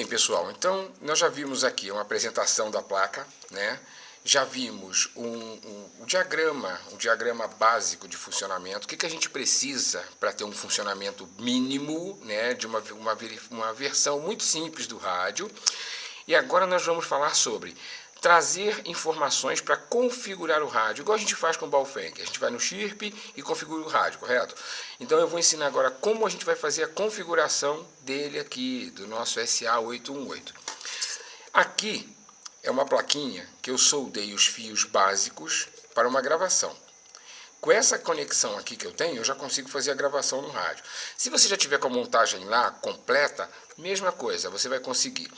pessoal, então nós já vimos aqui uma apresentação da placa, né? Já vimos um diagrama básico de funcionamento. O que a gente precisa para ter um funcionamento mínimo, né, de uma versão muito simples do rádio. E agora nós vamos falar sobre trazer informações para configurar o rádio, igual a gente faz com o Baofeng. A gente vai no chirp e configura o rádio, correto? Então eu vou ensinar agora como a gente vai fazer a configuração dele aqui, do nosso SA818. Aqui é uma plaquinha que eu soldei os fios básicos para uma gravação. Com essa conexão aqui que eu tenho, eu já consigo fazer a gravação no rádio. Se você já tiver com a montagem lá completa, mesma coisa, você vai conseguir.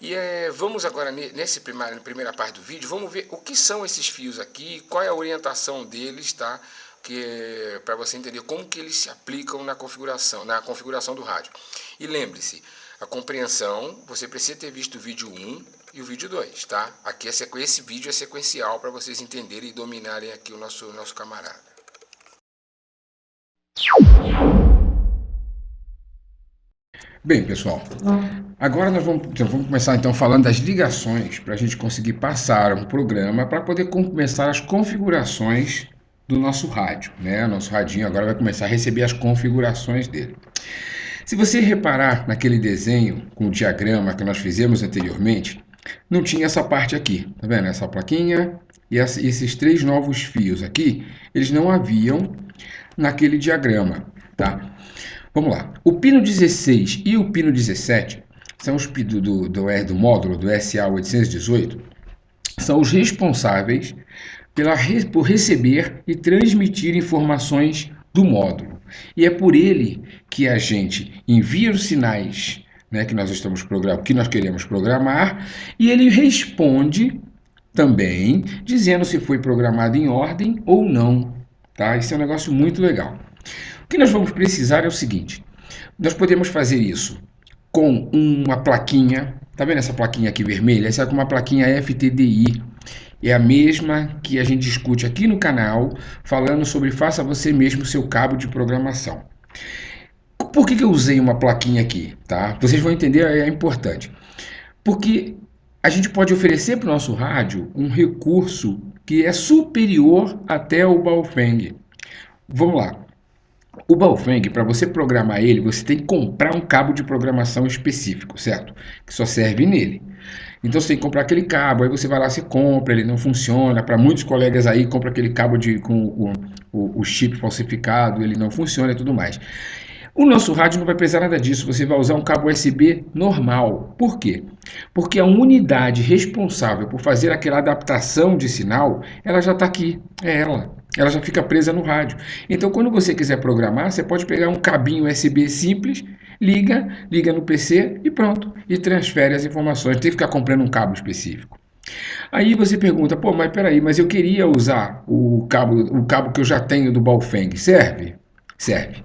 E vamos agora, na primeira parte do vídeo, vamos ver o que são esses fios aqui, qual é a orientação deles, tá? Para você entender como que eles se aplicam na configuração do rádio. E lembre-se, a compreensão, você precisa ter visto o vídeo 1 e o vídeo 2, tá? Aqui esse vídeo é sequencial para vocês entenderem e dominarem aqui o nosso camarada. Bem, pessoal, agora nós vamos começar então falando das ligações para a gente conseguir passar um programa para poder começar as configurações do nosso rádio, né? Nosso radinho agora vai começar a receber as configurações dele. Se você reparar naquele desenho com o diagrama que nós fizemos anteriormente, não tinha essa parte aqui, tá vendo? Essa plaquinha e esses três novos fios aqui, eles não haviam naquele diagrama, tá? Vamos lá. O pino 16 e o pino 17 são os pinos do módulo do SA818, são os responsáveis por receber e transmitir informações do módulo. E é por ele que a gente envia os sinais, né, que nós queremos programar, e ele responde também dizendo se foi programado em ordem ou não, tá? Isso é um negócio muito legal. O que nós vamos precisar é o seguinte: nós podemos fazer isso com uma plaquinha, tá vendo essa plaquinha aqui vermelha? Essa é uma plaquinha FTDI, é a mesma que a gente discute aqui no canal, falando sobre faça você mesmo o seu cabo de programação. Por que eu usei uma plaquinha aqui, tá? Vocês vão entender, é importante. Porque a gente pode oferecer para o nosso rádio um recurso que é superior até o Baofeng. Vamos lá. O Baofeng, para você programar ele, você tem que comprar um cabo de programação específico, certo? Que só serve nele. Então você tem que comprar aquele cabo, aí você vai lá, você compra, ele não funciona. Para muitos colegas aí, compra aquele cabo com o chip falsificado, ele não funciona e tudo mais. O nosso rádio não vai precisar nada disso, você vai usar um cabo USB normal. Por quê? Porque a unidade responsável por fazer aquela adaptação de sinal, ela já está aqui, é ela. Ela já fica presa no rádio. Então, quando você quiser programar, você pode pegar um cabinho USB simples, liga no PC e pronto. E transfere as informações. Não tem que ficar comprando um cabo específico. Aí você pergunta, pô, mas peraí, mas eu queria usar o cabo que eu já tenho do Baofeng. Serve? Serve.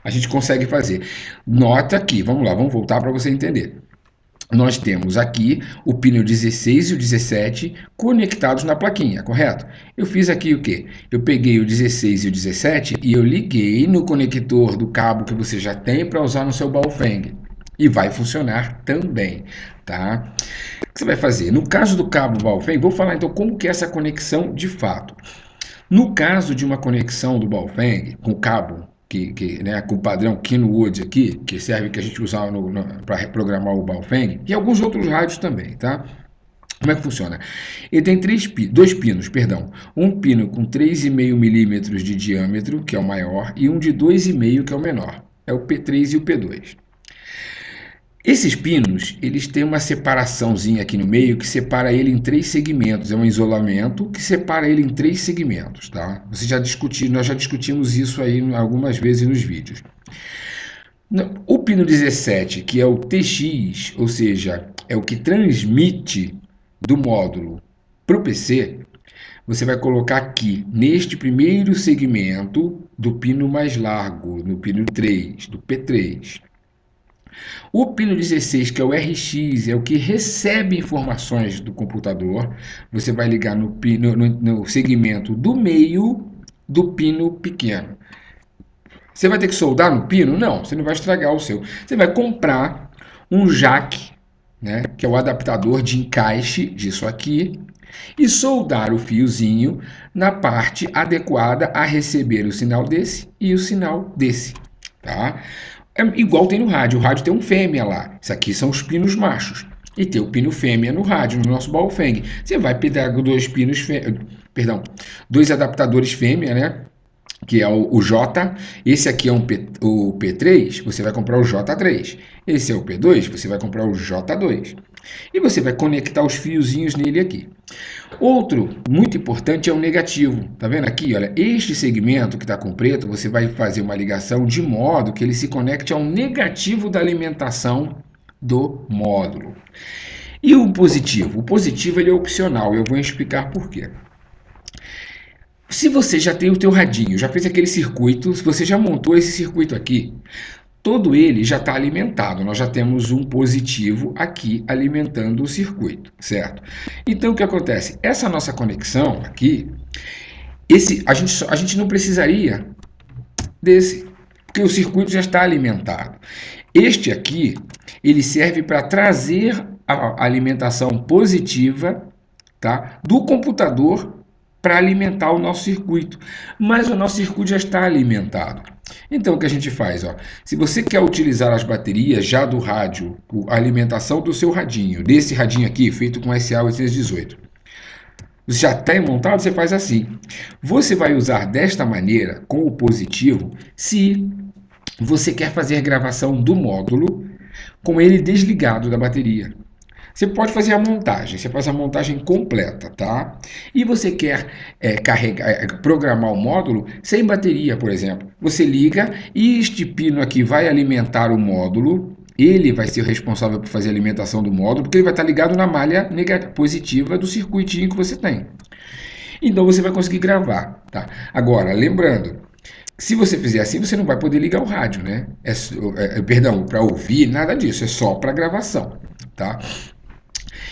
A gente consegue fazer. Nota aqui, vamos lá, vamos voltar para você entender. Nós temos aqui o pino 16 e o 17 conectados na plaquinha, correto? Eu fiz aqui o quê? Eu peguei o 16 e o 17 e eu liguei no conector do cabo que você já tem para usar no seu Baofeng. E vai funcionar também, tá? O que você vai fazer? No caso do cabo Baofeng, vou falar então como que é essa conexão de fato. No caso de uma conexão do Baofeng com cabo, né, com o padrão Kenwood aqui, que serve que a gente usava para reprogramar o Baofeng, e alguns outros rádios também, tá? Como é que funciona? Ele tem dois pinos, perdão. Um pino com 3,5 milímetros de diâmetro, que é o maior, e um de 2,5, que é o menor. É o P3 e o P2. Esses pinos, eles têm uma separaçãozinha aqui no meio que separa ele em 3 segmentos. É um isolamento que separa ele em 3 segmentos, tá? Nós já discutimos isso aí algumas vezes nos vídeos. O pino 17, que é o TX, ou seja, é o que transmite do módulo para o PC, você vai colocar aqui, neste primeiro segmento do pino mais largo, no pino 3, do P3. O pino 16, que é o RX, é o que recebe informações do computador. Você vai ligar no segmento do meio do pino pequeno. Você vai ter que soldar no pino? Não, você não vai estragar o seu. Você vai comprar um jack né, que é o adaptador de encaixe disso aqui, e soldar o fiozinho na parte adequada a receber o sinal desse e o sinal desse, tá? É igual tem no rádio. O rádio tem um fêmea lá. Isso aqui são os pinos machos. E tem o pino fêmea no rádio, no nosso Baofeng. Você vai pegar dois pinos perdão, dois adaptadores fêmea, né? Que é o J. Esse aqui é o P3, você vai comprar o J3. Esse é o P2, você vai comprar o J2. E você vai conectar os fiozinhos nele aqui. Outro muito importante é o negativo. Tá vendo aqui? Olha, este segmento que está com preto, você vai fazer uma ligação de modo que ele se conecte ao negativo da alimentação do módulo. E o positivo? O positivo ele é opcional, eu vou explicar por quê. Se você já tem o teu radinho, já fez aquele circuito, se você já montou esse circuito aqui, todo ele já está alimentado. Nós já temos um positivo aqui alimentando o circuito, certo? Então o que acontece? Essa nossa conexão aqui, a gente não precisaria desse, porque o circuito já está alimentado. Este aqui, ele serve para trazer a alimentação positiva, tá, do computador para alimentar o nosso circuito. Mas o nosso circuito já está alimentado. Então o que a gente faz? Ó, se você quer utilizar as baterias já do rádio, a alimentação do seu radinho, desse radinho aqui, feito com SA818, você já tem montado, você faz assim. Você vai usar desta maneira, com o positivo, se você quer fazer gravação do módulo com ele desligado da bateria. Você pode fazer a montagem, você faz a montagem completa, tá? E você quer programar o módulo sem bateria, por exemplo. Você liga e este pino aqui vai alimentar o módulo. Ele vai ser o responsável por fazer a alimentação do módulo, porque ele vai estar ligado na malha positiva do circuitinho que você tem. Então você vai conseguir gravar, tá? Agora, lembrando, se você fizer assim, você não vai poder ligar o rádio, né? Perdão, para ouvir, nada disso, é só para gravação, tá?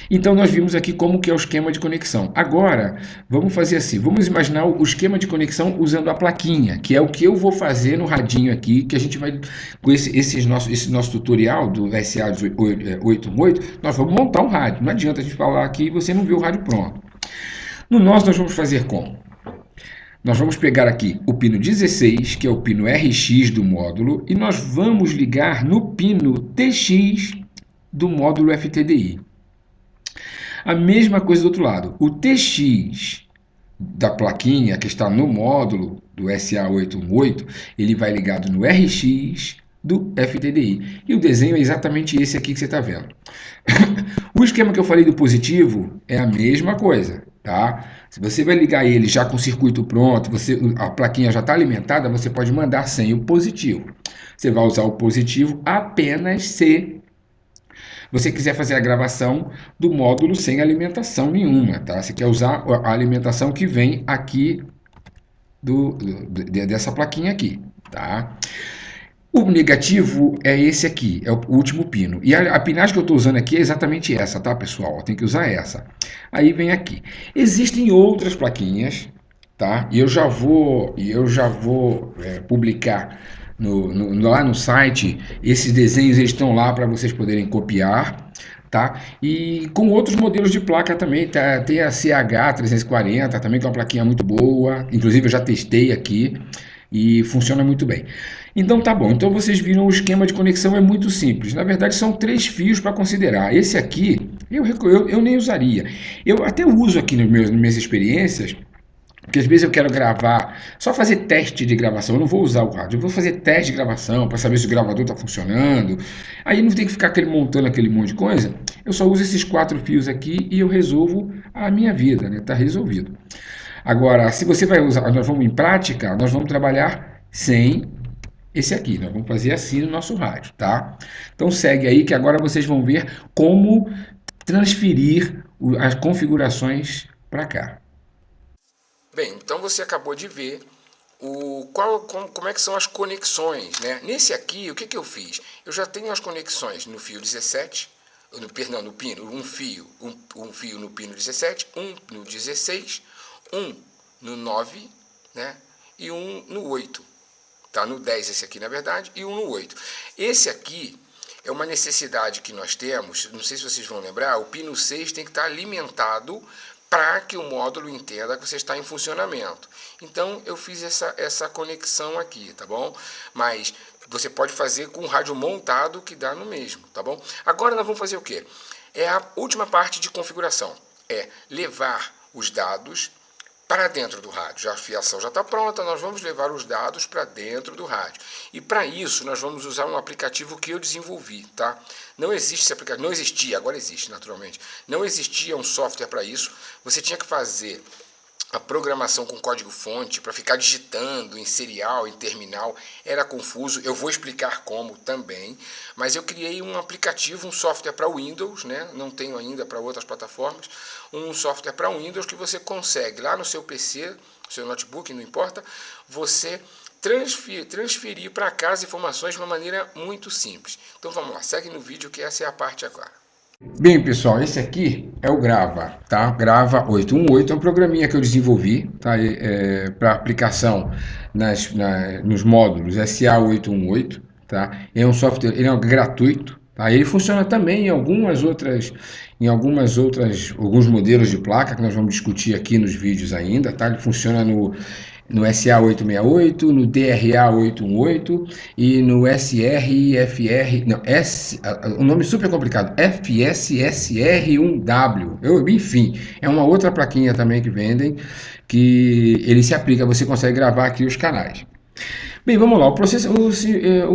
Então nós vimos aqui como que é o esquema de conexão. Agora, vamos fazer assim, vamos imaginar o esquema de conexão usando a plaquinha, que é o que eu vou fazer no radinho aqui, que a gente vai, com esse nosso tutorial do SA818, nós vamos montar um rádio. Não adianta a gente falar aqui e você não ver o rádio pronto. No nosso, nós vamos fazer como? Nós vamos pegar aqui o pino 16, que é o pino RX do módulo, e nós vamos ligar no pino TX do módulo FTDI. A mesma coisa do outro lado. O TX da plaquinha que está no módulo do SA818, ele vai ligado no RX do FTDI. E o desenho é exatamente esse aqui que você está vendo. O esquema que eu falei do positivo é a mesma coisa, tá? Se você vai ligar ele já com o circuito pronto, a plaquinha já está alimentada, você pode mandar sem o positivo. Você vai usar o positivo apenas se você quiser fazer a gravação do módulo sem alimentação nenhuma, tá? Você quer usar a alimentação que vem aqui dessa plaquinha aqui, tá? O negativo é esse aqui, é o último pino. E a pinagem que eu estou usando aqui é exatamente essa, tá, pessoal? Tem que usar essa. Aí vem aqui. Existem outras plaquinhas, tá? E eu já vou publicar lá no site. Esses desenhos eles estão lá para vocês poderem copiar, tá? E com outros modelos de placa também, tá? Tem a CH340 também, que é uma plaquinha muito boa. Inclusive eu já testei aqui e funciona muito bem. Então tá bom, então vocês viram o esquema de conexão é muito simples. Na verdade são 3 fios para considerar. Esse aqui eu nem usaria. Eu até uso aqui nas minhas experiências, porque às vezes eu quero gravar, só fazer teste de gravação, eu não vou usar o rádio, eu vou fazer teste de gravação para saber se o gravador está funcionando. Aí não tem que ficar montando aquele monte de coisa. Eu só uso esses 4 fios aqui e eu resolvo a minha vida, né? Tá resolvido. Agora, se você vai usar, nós vamos em prática, nós vamos trabalhar sem esse aqui. Nós vamos fazer assim no nosso rádio, tá? Então segue aí que agora vocês vão ver como transferir as configurações para cá. Bem, então você acabou de ver como é que são as conexões, né? Nesse aqui, o que eu fiz? Eu já tenho as conexões no fio 17, no pino, um fio no pino 17, um no 16, um no 9, né? E um no 8. Tá no 10 esse aqui, na verdade, e um no 8. Esse aqui é uma necessidade que nós temos, não sei se vocês vão lembrar, o pino 6 tem que estar alimentado para que o módulo entenda que você está em funcionamento. Então eu fiz essa conexão aqui, tá bom? Mas você pode fazer com o rádio montado que dá no mesmo, tá bom? Agora nós vamos fazer o quê? É a última parte de configuração, é levar os dados para dentro do rádio. A fiação já está pronta, nós vamos levar os dados para dentro do rádio. E para isso nós vamos usar um aplicativo que eu desenvolvi, tá? Não existe esse aplicativo, não existia, agora existe naturalmente. Não existia um software para isso. Você tinha que fazer a programação com código-fonte para ficar digitando em serial, em terminal, era confuso. Eu vou explicar como também, mas eu criei um aplicativo, um software para Windows, né? Não tenho ainda para outras plataformas, um software para Windows que você consegue lá no seu PC, seu notebook, não importa, você transferir para cá as informações de uma maneira muito simples. Então vamos lá, segue no vídeo que essa é a parte agora. Bem, pessoal, esse aqui é o Grava, tá? Grava 818 é um programinha que eu desenvolvi, tá? Para aplicação nos módulos SA818, tá? É um software, ele é gratuito, tá? Ele funciona também em alguns alguns modelos de placa que nós vamos discutir aqui nos vídeos ainda, tá? Ele funciona no SA868, no DRA818 e no SRFR, não, um nome super complicado, FSSR1W, enfim, é uma outra plaquinha também que vendem, que ele se aplica, você consegue gravar aqui os canais. Bem, vamos lá, o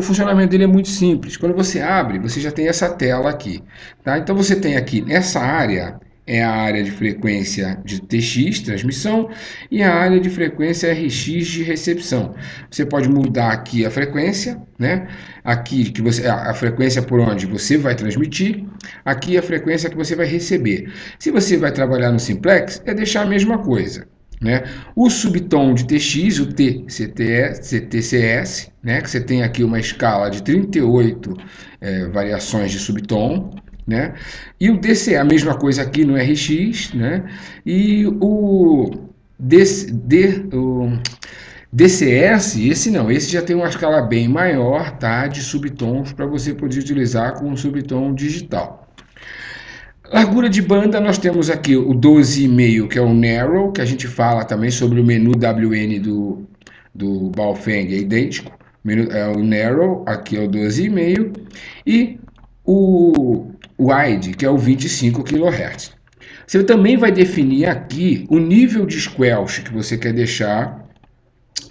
funcionamento dele é muito simples. Quando você abre, você já tem essa tela aqui, tá? Então você tem aqui nessa área, é a área de frequência de TX, transmissão, e a área de frequência RX de recepção. Você pode mudar aqui a frequência, né? Aqui que a frequência por onde você vai transmitir, aqui a frequência que você vai receber. Se você vai trabalhar no simplex, é deixar a mesma coisa, né? O subtom de TX, o TCS, né? Que você tem aqui uma escala de 38 variações de subtom, né? E o DC, a mesma coisa aqui no RX, né? E o DCS, esse já tem uma escala bem maior, tá? De subtons para você poder utilizar com um subtom digital. Largura de banda, nós temos aqui o 12,5, que é o Narrow, que a gente fala também sobre o menu WN do Baofeng, é idêntico. É o Narrow, aqui é o 12,5, e o Wide, que é o 25 kHz. Você também vai definir aqui o nível de squelch que você quer deixar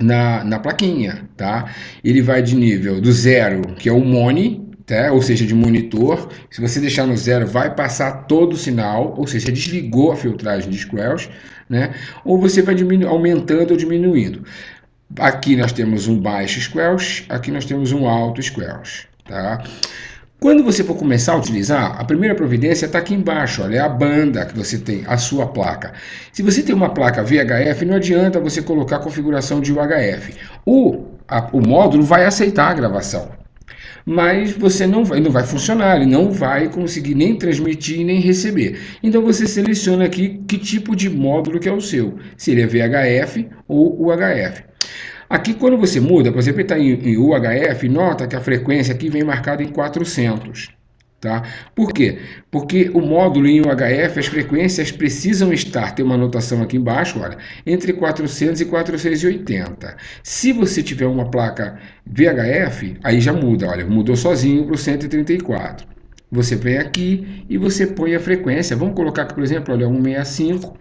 na plaquinha, tá? Ele vai de nível do 0, que é o Moni, tá? Ou seja, de monitor. Se você deixar no 0, vai passar todo o sinal, ou seja, desligou a filtragem de squelch, né? Ou você vai aumentando ou diminuindo. Aqui nós temos um baixo squelch, aqui nós temos um alto squelch, tá? Quando você for começar a utilizar, a primeira providência está aqui embaixo, olha, é a banda que você tem, a sua placa. Se você tem uma placa VHF, não adianta você colocar a configuração de UHF. O módulo vai aceitar a gravação, mas você não vai funcionar, ele não vai conseguir nem transmitir nem receber. Então você seleciona aqui que tipo de módulo que é o seu, se ele é VHF ou UHF. Aqui, quando você muda, por exemplo, está em UHF, nota que a frequência aqui vem marcada em 400. Tá? Por quê? Porque o módulo em UHF, as frequências precisam tem uma anotação aqui embaixo, olha, entre 400 e 480. Se você tiver uma placa VHF, aí já muda, olha, mudou sozinho para o 134. Você vem aqui e você põe a frequência. Vamos colocar aqui, por exemplo, olha, 165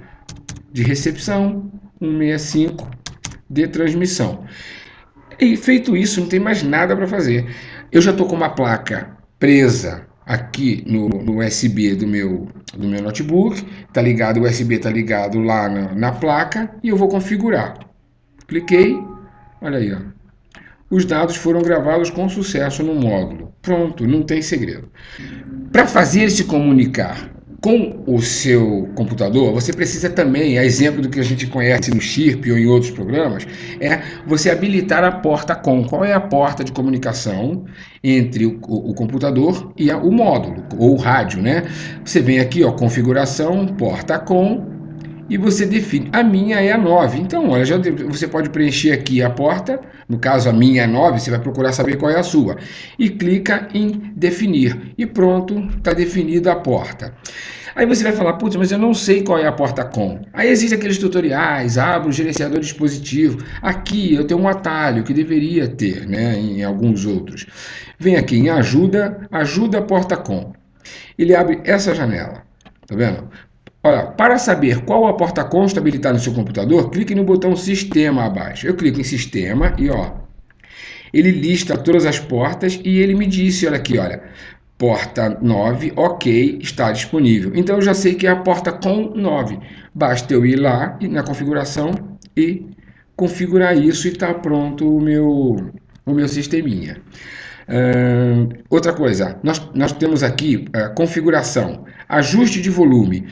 de recepção, 165 de transmissão. E feito isso, não tem mais nada para fazer. Eu já estou com uma placa presa aqui no USB do meu notebook, tá ligado, o USB está ligado lá na placa e eu vou configurar. Cliquei, olha aí, ó. Os dados foram gravados com sucesso no módulo. Pronto, não tem segredo. Para fazer ele se comunicar com o seu computador, você precisa também, a exemplo do que a gente conhece no Chirp ou em outros programas, é você habilitar a porta COM. Qual é a porta de comunicação entre o computador e o módulo, ou o rádio, né? Você vem aqui, ó, configuração, porta COM, e você define. A minha é a 9. Então, olha, você pode preencher aqui a porta, no caso a minha é 9, você vai procurar saber qual é a sua. E clica em definir. E pronto, está definida a porta. Aí você vai falar, putz, mas eu não sei qual é a porta com. Aí existem aqueles tutoriais, abra o gerenciador de dispositivo. Aqui eu tenho um atalho que deveria ter, né, em alguns outros. Vem aqui em ajuda, ajuda porta com. Ele abre essa janela, tá vendo? Olha, para saber qual a porta com está habilitada no seu computador, clique no botão sistema abaixo. Eu clico em sistema e ó, ele lista todas as portas e ele me disse, olha aqui, olha, porta 9, ok, está disponível. Então eu já sei que é a porta com 9. Basta eu ir lá na configuração e configurar isso e está pronto o meu sisteminha. Outra coisa, nós temos aqui configuração, ajuste de volume.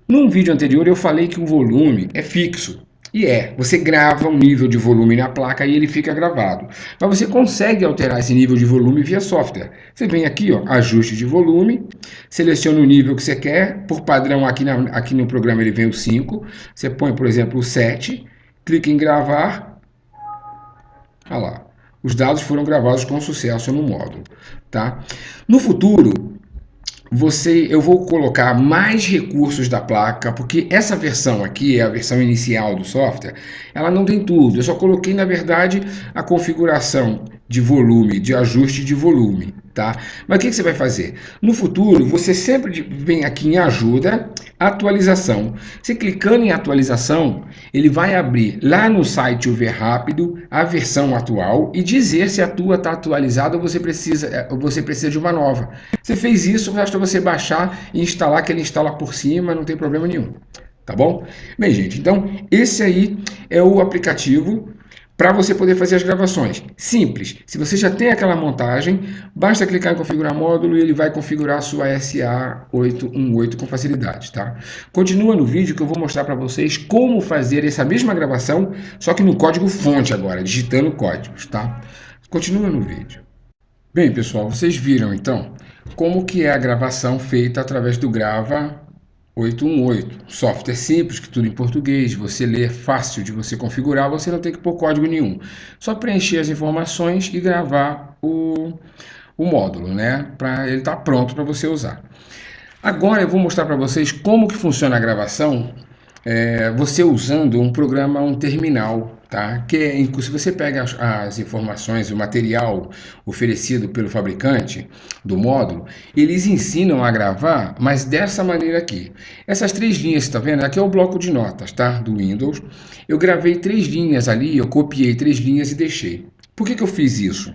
Num vídeo anterior eu falei que o volume é fixo. E você grava um nível de volume na placa e ele fica gravado. Mas você consegue alterar esse nível de volume via software. Você vem aqui, ó, ajuste de volume, seleciona o nível que você quer. Por padrão, aqui no programa ele vem o 5. Você põe, por exemplo, o 7, clica em gravar. Olha lá, os dados foram gravados com sucesso no módulo. Tá? No futuro, eu vou colocar mais recursos da placa, porque essa versão aqui é a versão inicial do software, ela não tem tudo. Eu só coloquei, na verdade, a configuração de volume, de ajuste de volume, tá? Mas o que você vai fazer? No futuro, você sempre vem aqui em ajuda, atualização. Você clicando em atualização, ele vai abrir lá no site o Ver Rápido a versão atual e dizer se a tua está atualizada ou você precisa de uma nova. Você fez isso, basta você baixar e instalar, que ele instala por cima, não tem problema nenhum. Tá bom? Bem, gente, então esse aí é o aplicativo para você poder fazer as gravações. Simples. Se você já tem aquela montagem, basta clicar em configurar módulo e ele vai configurar a sua SA818 com facilidade, tá? Continua no vídeo que eu vou mostrar para vocês como fazer essa mesma gravação, só que no código fonte agora, digitando códigos, tá? Continua no vídeo. Bem, pessoal, vocês viram então como que é a gravação feita através do Grava 818. Software simples, que tudo em português, você lê, é fácil de você configurar, você não tem que pôr código nenhum. Só preencher as informações e gravar o módulo, né? Para ele estar pronto para você usar. Agora eu vou mostrar para vocês como que funciona a gravação, você usando um programa, um terminal, tá? Se você pega as informações, o material oferecido pelo fabricante do módulo, eles ensinam a gravar, mas dessa maneira aqui. Essas 3 linhas, está vendo? Aqui é o bloco de notas, tá? Do Windows. Eu gravei 3 linhas ali, eu copiei 3 linhas e deixei. Por que eu fiz isso?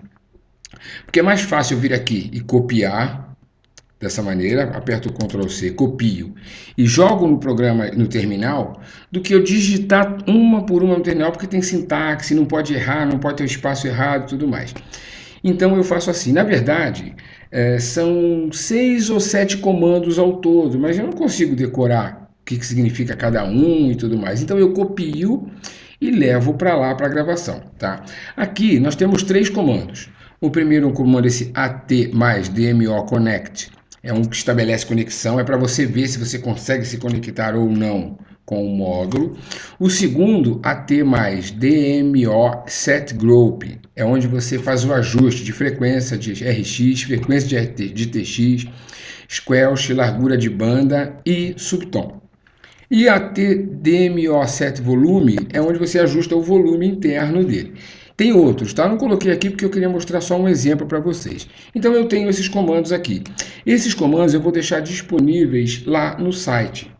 Porque é mais fácil eu vir aqui e copiar dessa maneira, aperto o Ctrl C, copio e jogo no programa, no terminal, do que eu digitar uma por uma no terminal, porque tem sintaxe, não pode errar, não pode ter o espaço errado e tudo mais. Então eu faço assim, na verdade, são 6 ou 7 comandos ao todo, mas eu não consigo decorar o que significa cada um e tudo mais. Então eu copio e levo para lá para a gravação, tá? Aqui nós temos 3 comandos. O primeiro é um comando, esse AT mais DMO Connect, é um que estabelece conexão, é para você ver se você consegue se conectar ou não com o módulo. O segundo, AT mais DMO Set Group, é onde você faz o ajuste de frequência de RX, frequência de TX, squelch, largura de banda e subtom. E AT DMO Set Volume é onde você ajusta o volume interno dele. Tem outros, tá? Não coloquei aqui porque eu queria mostrar só um exemplo para vocês. Então eu tenho esses comandos aqui. Esses comandos eu vou deixar disponíveis lá no site,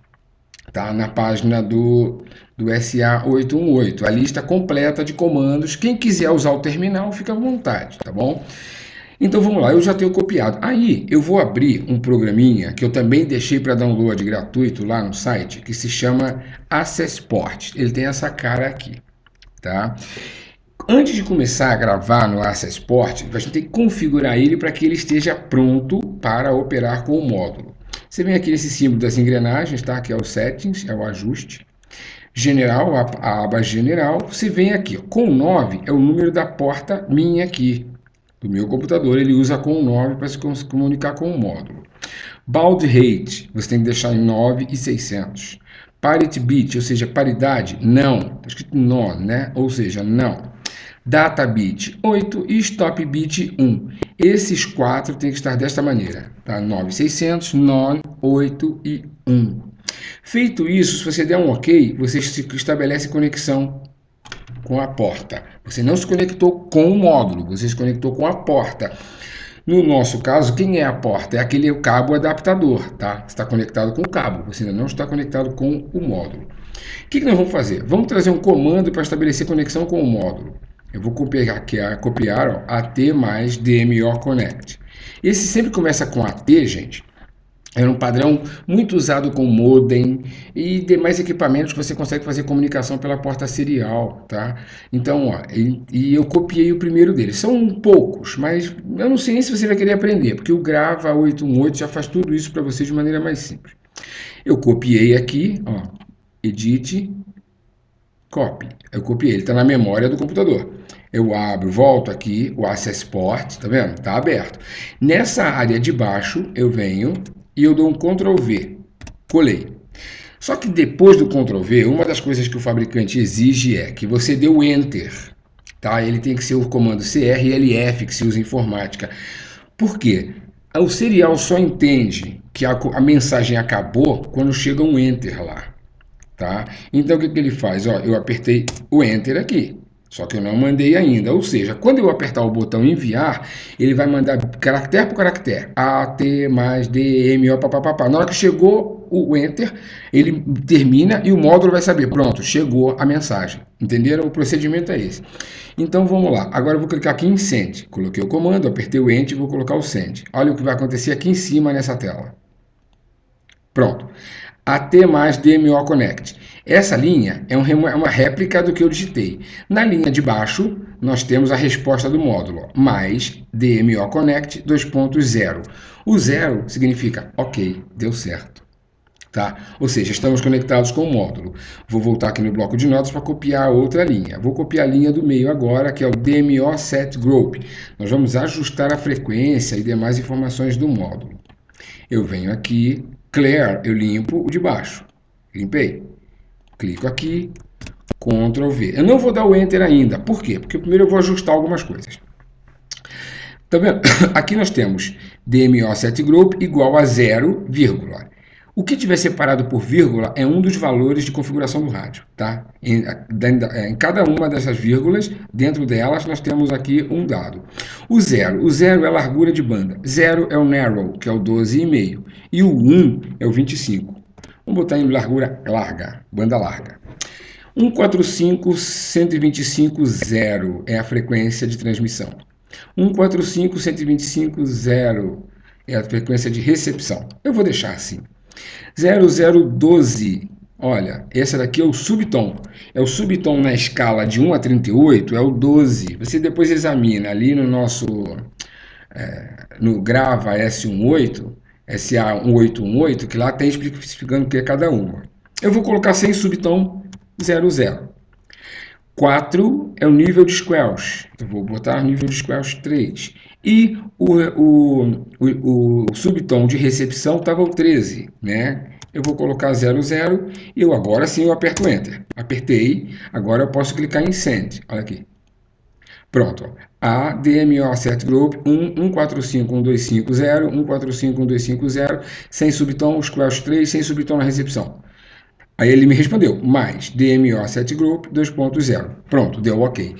tá? Na página do SA818, a lista completa de comandos. Quem quiser usar o terminal, fica à vontade, tá bom? Então vamos lá, eu já tenho copiado. Aí eu vou abrir um programinha que eu também deixei para download gratuito lá no site, que se chama AccessPort. Ele tem essa cara aqui, tá? Antes de começar a gravar no AccessPort, a gente tem que configurar ele para que ele esteja pronto para operar com o módulo. Você vem aqui nesse símbolo das engrenagens, tá? Que é o Settings, é o ajuste. General, a aba General. Você vem aqui, ó, com 9 é o número da porta minha aqui, do meu computador. Ele usa com 9 para se comunicar com o módulo. Baud Rate, você tem que deixar em 9.600. Parity bit, ou seja, paridade, não. Está escrito non, né? Ou seja, não. Data bit 8 e stop bit 1. Esses 4 tem que estar desta maneira, tá? 9600, non, 8 e 1. Feito isso, se você der um OK, você estabelece conexão com a porta. Você não se conectou com o módulo, você se conectou com a porta. No nosso caso, quem é a porta? É aquele cabo adaptador, tá? Está conectado com o cabo, você ainda não está conectado com o módulo. O que nós vamos fazer? Vamos trazer um comando para estabelecer conexão com o módulo. Eu vou copiar aqui, ó, AT mais DMO Connect. Esse sempre começa com AT, gente. É um padrão muito usado com modem e demais equipamentos que você consegue fazer comunicação pela porta serial, tá? Então, ó, eu copiei o primeiro deles. São poucos, mas eu não sei nem se você vai querer aprender, porque o Grava 818 já faz tudo isso para você de maneira mais simples. Eu copiei aqui, ó, Edit, Copy. Eu copiei, ele está na memória do computador. Eu abro, volto aqui, o Access Port, tá vendo? Tá aberto. Nessa área de baixo, eu venho e eu dou um Ctrl V, colei. Só que depois do Ctrl V, uma das coisas que o fabricante exige é que você dê o Enter, tá? Ele tem que ser o comando CRLF que se usa em informática. Por quê? O serial só entende que a mensagem acabou quando chega um Enter lá. Tá? Então o que ele faz? Ó, eu apertei o Enter aqui, só que eu não mandei ainda. Ou seja, quando eu apertar o botão enviar, ele vai mandar caractere por caractere, AT mais DMO, papapá. Na hora que chegou o Enter, ele termina e o módulo vai saber, pronto, chegou a mensagem. Entenderam? O procedimento é esse. Então vamos lá. Agora eu vou clicar aqui em Send. Coloquei o comando, apertei o Enter e vou colocar o Send. Olha o que vai acontecer aqui em cima nessa tela. Pronto. AT mais DMO Connect. Essa linha é uma réplica do que eu digitei. Na linha de baixo, nós temos a resposta do módulo, mais DMO Connect 2.0. O 0 significa OK, deu certo. Tá? Ou seja, estamos conectados com o módulo. Vou voltar aqui no bloco de notas para copiar outra linha. Vou copiar a linha do meio agora, que é o DMO Set Group. Nós vamos ajustar a frequência e demais informações do módulo. Eu venho aqui, Clear, eu limpo o de baixo. Limpei. Clico aqui, Ctrl V. Eu não vou dar o Enter ainda. Por quê? Porque primeiro eu vou ajustar algumas coisas. Tá vendo? Aqui nós temos DMO Set Group igual a 0, vírgula. O que tiver separado por vírgula é um dos valores de configuração do rádio, tá? Em cada uma dessas vírgulas, dentro delas, nós temos aqui um dado. O 0 é a largura de banda. 0 é o narrow, que é o 12,5. E o 1 é o 25. Vamos botar em largura larga, banda larga. 145.125.0 é a frequência de transmissão. 145.125.0 é a frequência de recepção. Eu vou deixar assim. 0012, olha, esse daqui é o subtom. É o subtom na escala de 1 a 38, é o 12. Você depois examina ali no nosso, no Grava S18, SA1818, que lá tem explicando o que é cada uma. Eu vou colocar sem subtom 00. 4 é o nível de Squelch. Eu vou botar o nível de Squelch 3. E o subtom de recepção estava o 13, né? Eu vou colocar 00 e agora sim eu aperto Enter. Apertei, agora eu posso clicar em Send. Olha aqui. Pronto. A DMO Set Group 145.125.0, 145.125.0, sem subtom, Squelch 3, sem subtom na recepção. Aí ele me respondeu, mais DMO Set Group 2.0. Pronto, deu OK.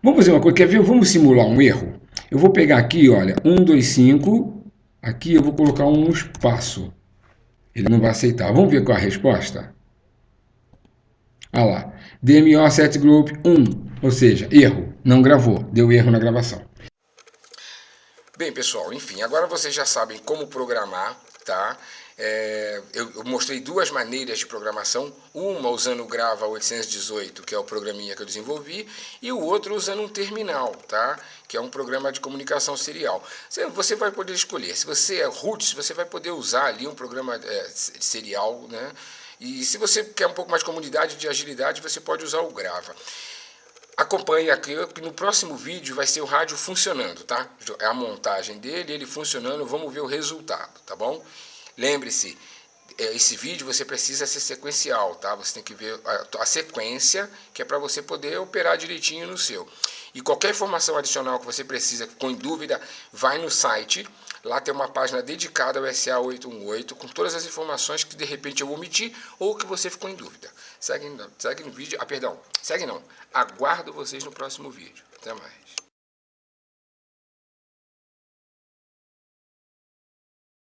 Vamos fazer uma coisa, quer ver? Vamos simular um erro? Eu vou pegar aqui, olha, 125, aqui eu vou colocar um espaço. Ele não vai aceitar. Vamos ver qual é a resposta? Olha lá, DMO Set Group 1, ou seja, erro, não gravou, deu erro na gravação. Bem, pessoal, enfim, agora vocês já sabem como programar, tá? Eu mostrei duas maneiras de programação, uma usando o Grava 818, que é o programinha que eu desenvolvi, e o outro usando um terminal, tá? Que é um programa de comunicação serial. Você vai poder escolher, se você é root, você vai poder usar ali um programa serial, né? E se você quer um pouco mais de comunidade, de agilidade, você pode usar o Grava. Acompanhe aqui, que no próximo vídeo vai ser o rádio funcionando, tá? É a montagem dele, ele funcionando, vamos ver o resultado, tá bom? Lembre-se, esse vídeo você precisa ser sequencial, tá? Você tem que ver a sequência, que é para você poder operar direitinho no seu. E qualquer informação adicional que você precisa, ficou em dúvida, vai no site. Lá tem uma página dedicada ao SA818, com todas as informações que de repente eu omiti ou que você ficou em dúvida. Segue no vídeo, segue não, aguardo vocês no próximo vídeo. Até mais.